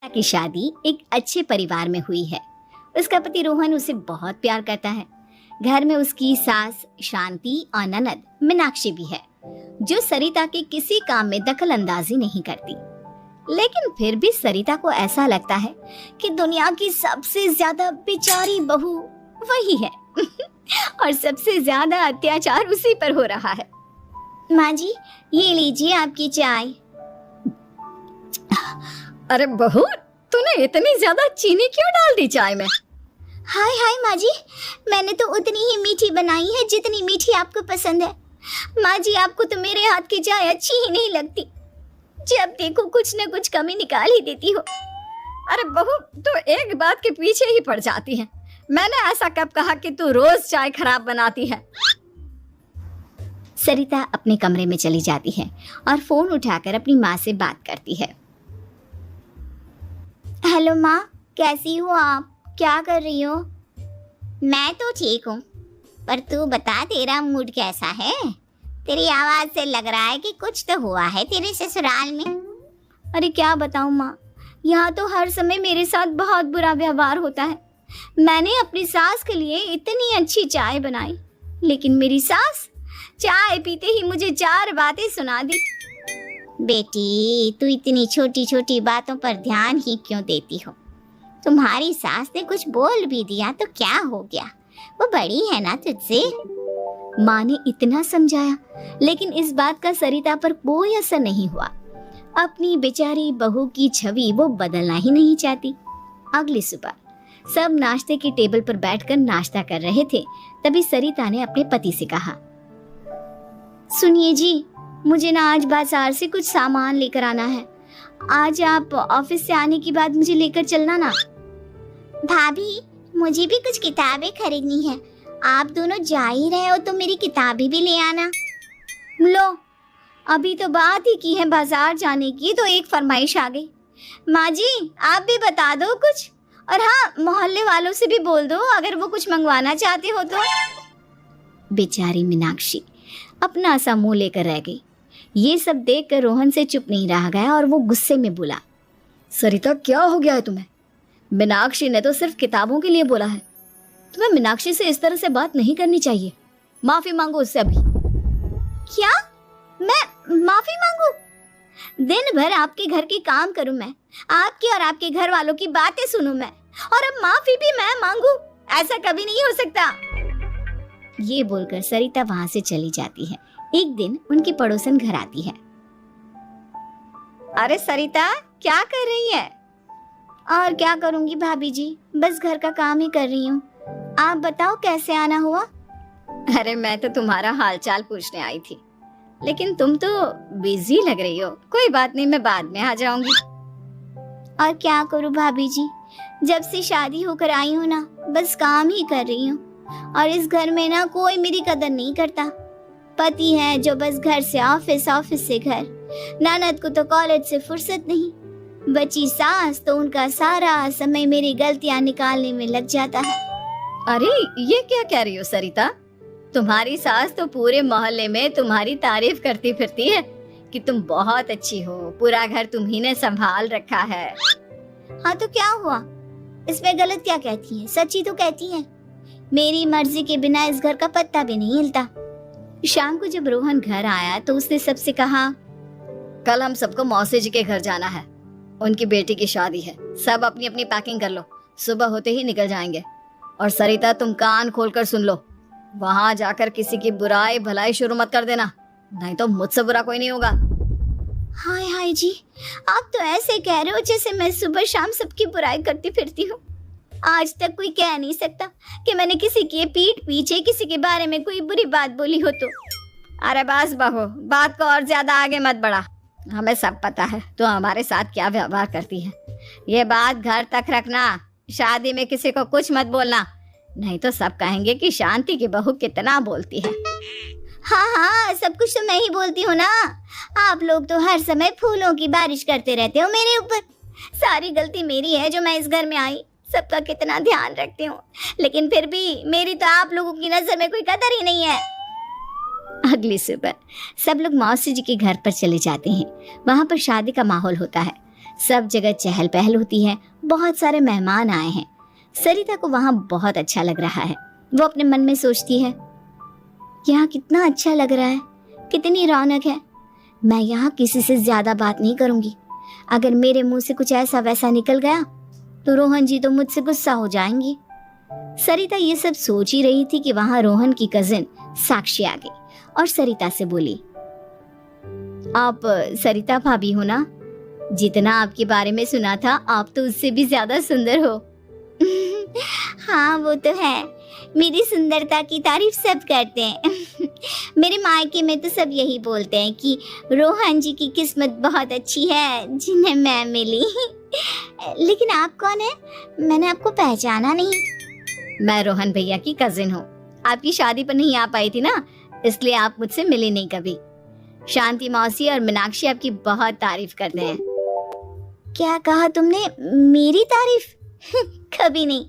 की शादी एक अच्छे परिवार में हुई है। उसका पति रोहन उसे बहुत प्यार करता है। घर में उसकी सास शांति और ननद मीनाक्षी भी है, जो सरिता के किसी काम में दखल अंदाजी नहीं करती। लेकिन फिर भी सरिता को ऐसा लगता है कि दुनिया की सबसे ज्यादा बेचारी बहू वही है और सबसे ज्यादा अत्याचार उसी पर हो रहा है। माँ जी, ये लीजिए आपकी चाय। अरे बहू, तूने इतनी ज्यादा चीनी क्यों डाल दी चाय में? हाय हाय माँ जी, मैंने तो उतनी ही मीठी बनाई है जितनी मीठी आपको पसंद है। माँ जी, आपको तो मेरे हाथ की चाय अच्छी ही नहीं लगती। जब देखो कुछ न कुछ कमी निकाल ही देती हो। अरे बहू, तू एक बात के पीछे ही पड़ जाती है। मैंने ऐसा कब कहा कि तू रोज चाय खराब बनाती है? सरिता अपने कमरे में चली जाती है और फोन उठाकर अपनी माँ से बात करती है। हेलो माँ, कैसी हो आप? क्या कर रही हो? मैं तो ठीक हूँ, पर तू बता, तेरा मूड कैसा है? तेरी आवाज से लग रहा है कि कुछ तो हुआ है तेरे ससुराल में। अरे क्या बताऊँ माँ, यहाँ तो हर समय मेरे साथ बहुत बुरा व्यवहार होता है। मैंने अपनी सास के लिए इतनी अच्छी चाय बनाई, लेकिन मेरी सास चाय पीते ही मुझे 4 बातें सुना दी। बेटी, तू इतनी छोटी छोटी बातों पर ध्यान ही क्यों देती हो? तुम्हारी सास ने कुछ बोल भी दिया तो क्या हो गया, वो बड़ी है ना तुझसे। माँ ने इतना समझाया, लेकिन इस बात का सरिता पर कोई असर नहीं हुआ। अपनी बेचारी बहू की छवि वो बदलना ही नहीं चाहती। अगली सुबह सब नाश्ते की टेबल पर बैठकर नाश्ता कर रहे थे, तभी सरिता ने अपने पति से कहा, सुनिए जी, मुझे ना आज बाजार से कुछ सामान लेकर आना है। आज आप ऑफिस से आने के बाद मुझे लेकर चलना ना। भाभी, मुझे भी कुछ किताबें खरीदनी है। आप दोनों जा ही रहे हो तो मेरी किताबें भी ले आना। लो, अभी तो बात ही की है बाजार जाने की, तो एक फरमाइश आ गई। माँ जी, आप भी बता दो कुछ, और हाँ, मोहल्ले वालों से भी बोल दो अगर वो कुछ मंगवाना चाहते हो तो। बेचारी मीनाक्षी अपना सा मुंह लेकर रह गई। ये सब देखकर रोहन से चुप नहीं रह गया और वो गुस्से में बोला, सरिता, क्या हो गया है तुम्हें? मीनाक्षी ने तो सिर्फ किताबों के लिए बोला है। तुम्हें मीनाक्षी से इस तरह से बात नहीं करनी चाहिए। माफी मांगो उससे अभी। क्या? मैं माफी मांगू? दिन भर आपके घर के काम करूं मैं, आपकी और आपके घर वालों की बातें सुनूं मैं, और अब माफी भी मैं मांगू? ऐसा कभी नहीं हो सकता। ये बोलकर सरिता वहां से चली जाती है। एक दिन उनकी पड़ोसन घर आती है। अरे सरिता, क्या कर रही है? और क्या करूंगी भाभी जी, बस घर का काम ही कर रही हूँ। आप बताओ कैसे आना हुआ? अरे मैं तो तुम्हारा हालचाल पूछने आई थी, लेकिन तुम तो बिजी लग रही हो। कोई बात नहीं, मैं बाद में आ जाऊंगी। और क्या करूँ भाभी जी, जब से शादी होकर आई हूँ ना, बस काम ही कर रही हूँ। और इस घर में ना कोई मेरी कदर नहीं करता। पति है जो बस घर से ऑफिस, ऑफिस से घर। ननद को तो कॉलेज से फुर्सत नहीं। बची सास तो उनका सारा समय मेरी गलतियां निकालने में लग जाता है। अरे ये क्या कह रही हो सरिता? तुम्हारी सास तो पूरे मोहल्ले में तुम्हारी तारीफ करती फिरती है कि तुम बहुत अच्छी हो, पूरा घर तुम्ही ने संभाल रखा है। हाँ तो क्या हुआ, इसमें गलत क्या कहती है? सच्ची तो कहती है। मेरी मर्जी के बिना इस घर का पत्ता भी नहीं हिलता। शाम को जब रोहन घर आया तो उसने सबसे कहा, कल हम सबको मौसी जी के घर जाना है। उनकी बेटी की शादी है। सब अपनी अपनी पैकिंग कर लो, सुबह होते ही निकल जाएंगे। और सरिता, तुम कान खोलकर सुन लो, वहां जाकर किसी की बुराई भलाई शुरू मत कर देना, नहीं तो मुझसे बुरा कोई नहीं होगा। हाय हाय जी, आप तो ऐसे कह रहे हो जैसे मैं सुबह शाम सबकी बुराई करती फिरती हूँ। आज तक कोई कह नहीं सकता कि मैंने किसी की पीठ पीछे किसी के बारे में कोई बुरी बात बोली हो तो। अरे बस बहू, बात को और ज्यादा आगे मत बढ़ा। हमें सब पता है तो हमारे साथ क्या व्यवहार करती है। ये बात घर तक रखना, शादी में किसी को कुछ मत बोलना, नहीं तो सब कहेंगे कि शांति की बहू कितना बोलती है। हाँ हाँ, सब कुछ तो मैं ही बोलती हूँ ना। आप लोग तो हर समय फूलों की बारिश करते रहते हो मेरे ऊपर। सारी गलती मेरी है जो मैं इस घर में आई। सबका कितना ध्यान रखती हूँ, लेकिन फिर भी मेरी तो आप लोगों की नजर में कोई कदर ही नहीं है। अगली सुबह सब लोग मौसी जी के घर पर चले जाते हैं। वहाँ पर शादी का माहौल होता है। सब जगह चहल पहल होती है, बहुत सारे मेहमान आए हैं। सरिता को वहाँ बहुत अच्छा लग रहा है। वो अपने मन में सोचती है, यहाँ कितना अच्छा लग रहा है, कितनी रौनक है। मैं यहाँ किसी से ज्यादा बात नहीं करूंगी। अगर मेरे मुंह से कुछ ऐसा वैसा निकल गया तो रोहन जी तो मुझसे गुस्सा हो जाएंगी। सरिता ये सब सोच ही रही थी कि वहां रोहन की कजिन साक्षी आ गई और सरिता से बोली, आप सरिता भाभी हो ना? जितना आपके बारे में सुना था, आप तो उससे भी ज्यादा सुंदर हो। हाँ वो तो है, मेरी सुंदरता की तारीफ सब करते हैं। मेरे मायके में तो सब यही बोलते हैं कि रोहन जी की किस्मत बहुत अच्छी है जिन्हें मैं मिली। लेकिन आप कौन है? मैंने आपको पहचाना नहीं। मैं रोहन भैया की कजिन हूँ। आपकी शादी पर नहीं आ पाई थी ना, इसलिए आप मुझसे मिले नहीं कभी। शांति मौसी और मीनाक्षी आपकी बहुत तारीफ करते हैं। क्या कहा तुमने? मेरी तारीफ? कभी नहीं।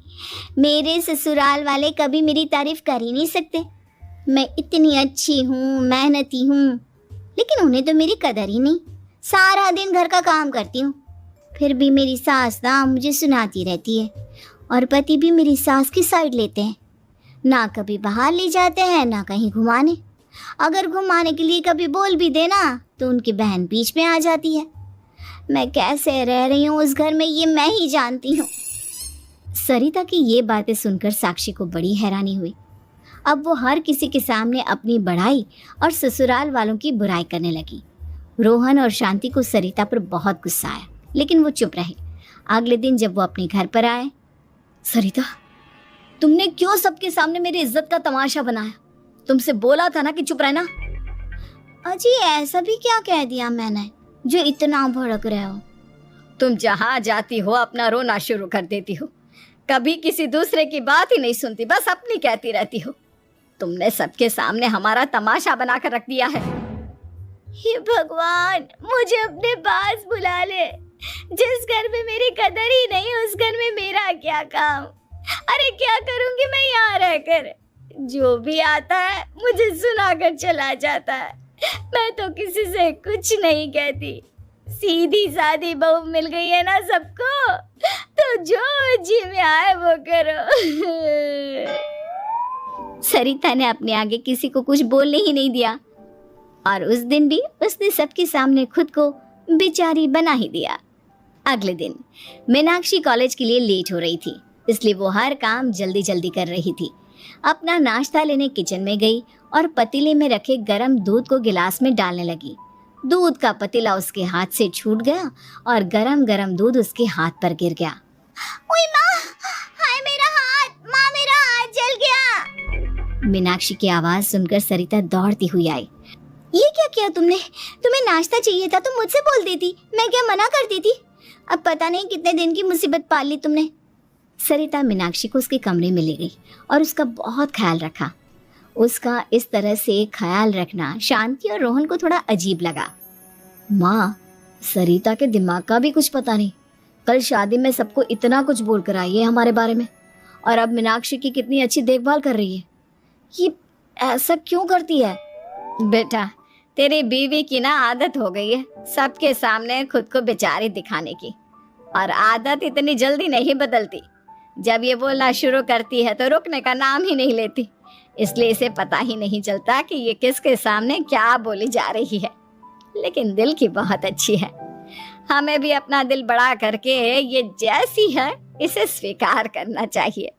मेरे ससुराल वाले कभी मेरी तारीफ कर ही नहीं सकते। मैं इतनी अच्छी हूँ, मेहनती हूँ, लेकिन उन्हें तो मेरी कदर ही नहीं। सारा दिन घर का काम करती हूँ, फिर भी मेरी सास ना मुझे सुनाती रहती है, और पति भी मेरी सास की साइड लेते हैं। ना कभी बाहर ले जाते हैं, ना कहीं घुमाने। अगर घुमाने के लिए कभी बोल भी देना तो उनकी बहन बीच में आ जाती है। मैं कैसे रह रही हूँ उस घर में, ये मैं ही जानती हूँ। सरिता की ये बातें सुनकर साक्षी को बड़ी हैरानी हुई। अब वो हर किसी के सामने अपनी बढ़ाई और ससुराल वालों की बुराई करने लगी। रोहन और शांति को सरिता पर बहुत गुस्सा आया, लेकिन वो चुप रहे। अगले दिन जब वो अपने घर पर आए, सरिता, तुमने क्यों सबके सामने मेरी इज्जत का तमाशा बनाया? तुमसे बोला था ना कि चुप रहना। अजी ऐसा भी क्या कह दिया मैंने जो इतना भड़क रहे हो? तुम जहाँ जाती हो अपना रोना शुरू कर देती हो, कभी किसी दूसरे की बात ही नहीं सुनती, बस अपनी कहती रहती हो। तुमने सबके सामने हमारा तमाशा बनाकर रख दिया है। हे भगवान, मुझे अपने पास बुला ले। जिस घर में मेरी कदर ही नहीं, उस घर में मेरा क्या काम? अरे क्या करूंगी मैं यहाँ रहकर? जो भी आता है मुझे सुनाकर चला जाता है। मैं तो किसी से कुछ नहीं कहती। सीधी सादी बहू मिल गई है ना सबको, तो जो जी में आए वो करो। सरिता ने अपने आगे किसी को कुछ बोलने ही नहीं दिया, और उस दिन भी उसने सबके सामने खुद को बेचारी बना ही दिया। अगले दिन मीनाक्षी कॉलेज के लिए लेट हो रही थी, इसलिए वो हर काम जल्दी जल्दी कर रही थी। अपना नाश्ता लेने किचन में गई और पतीले में रखे गरम दूध को गिलास में डालने लगी। दूध का पतीला उसके हाथ से छूट गया और गरम गरम दूध उसके हाथ पर गिर गया। ओए माँ, हाय मेरा हाथ, माँ मेरा हाथ जल गया। मीनाक्षी की आवाज सुनकर सरिता दौड़ती हुई आई। ये क्या किया तुमने? तुम्हें नाश्ता चाहिए था तो मुझसे बोल देती, मैं क्या मना करती थी? अब पता नहीं कितने दिन की मुसीबत पाल ली तुमने। सरिता मीनाक्षी को उसके कमरे में ले गई और उसका बहुत ख्याल रखा। उसका इस तरह से ख्याल रखना शांति और रोहन को थोड़ा अजीब लगा। माँ, सरिता के दिमाग का भी कुछ पता नहीं। कल शादी में सबको इतना कुछ बोल कर आई है हमारे बारे में, और अब मीनाक्षी की कितनी अच्छी देखभाल कर रही है। ये ऐसा क्यों करती है? बेटा, तेरी बीवी की ना आदत हो गई है सबके सामने खुद को बेचारी दिखाने की, और आदत इतनी जल्दी नहीं बदलती। जब ये बोलना शुरू करती है तो रुकने का नाम ही नहीं लेती, इसलिए इसे पता ही नहीं चलता कि ये किसके सामने क्या बोली जा रही है। लेकिन दिल की बहुत अच्छी है। हमें भी अपना दिल बड़ा करके ये जैसी है इसे स्वीकार करना चाहिए।